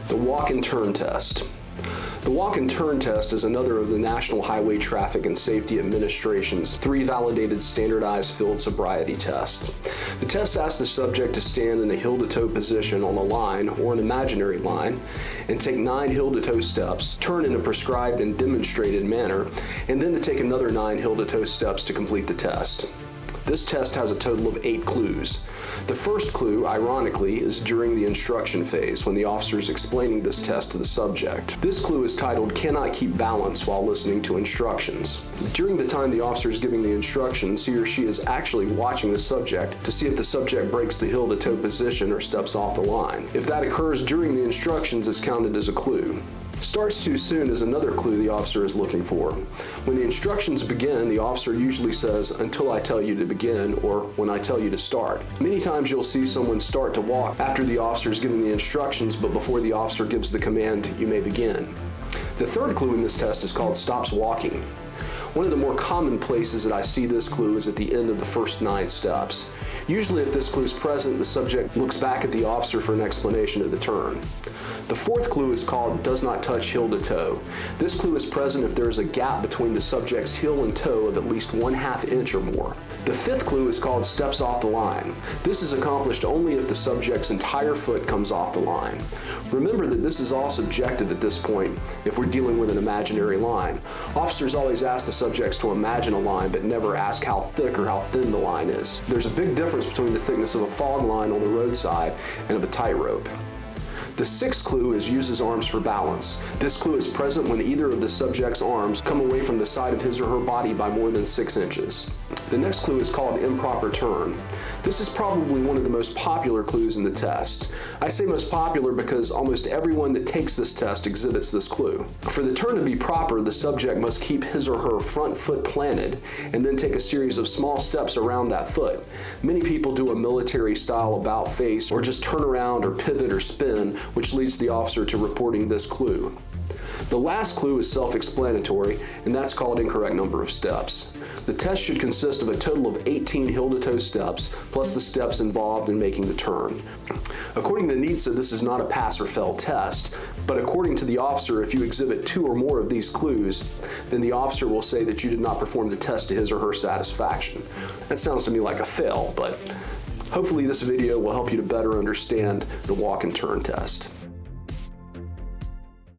The walk and turn test. The walk and turn test is another of the National Highway Traffic and Safety Administration's 3 validated standardized field sobriety tests. The test asks the subject to stand in a heel-to-toe position on a line or an imaginary line and take 9 heel-to-toe steps, turn in a prescribed and demonstrated manner, and then to take another 9 heel-to-toe steps to complete the test. This test has a total of 8 clues. The first clue, ironically, is during the instruction phase when the officer is explaining this test to the subject. This clue is titled "Cannot Keep Balance While Listening to Instructions." During the time the officer is giving the instructions, he or she is actually watching the subject to see if the subject breaks the heel-to-toe position or steps off the line. If that occurs during the instructions, it's counted as a clue. Starts too soon is another clue the officer is looking for. When the instructions begin, the officer usually says, "Until I tell you to begin," or "When I tell you to start." Many times you'll see someone start to walk after the officer is giving the instructions, but before the officer gives the command, "You may begin." The third clue in this test is called "Stops Walking." One of the more common places that I see this clue is at the end of the first 9 steps. Usually if this clue is present, the subject looks back at the officer for an explanation of the turn. The fourth clue is called "Does not touch heel to toe." This clue is present if there is a gap between the subject's heel and toe of at least 1/2 inch or more. The fifth clue is called "Steps off the line." This is accomplished only if the subject's entire foot comes off the line. Remember that this is all subjective at this point if we're dealing with an imaginary line. Officers always ask the subjects to imagine a line but never ask how thick or how thin the line is. There's a big difference between the thickness of a fog line on the roadside and of a tightrope. The sixth clue is "Use his arms for balance." This clue is present when either of the subject's arms come away from the side of his or her body by more than 6 inches. The next clue is called "Improper turn." This is probably one of the most popular clues in the test. I say most popular because almost everyone that takes this test exhibits this clue. For the turn to be proper, the subject must keep his or her front foot planted and then take a series of small steps around that foot. Many people do a military style about face or just turn around or pivot or spin, which leads the officer to reporting this clue. The last clue is self-explanatory, and that's called "Incorrect number of steps." The test should consist of a total of 18 heel-to-toe steps, plus the steps involved in making the turn. According to NHTSA, this is not a pass or fail test, but according to the officer, if you exhibit 2 or more of these clues, then the officer will say that you did not perform the test to his or her satisfaction. That sounds to me like a fail, but hopefully this video will help you to better understand the walk and turn test.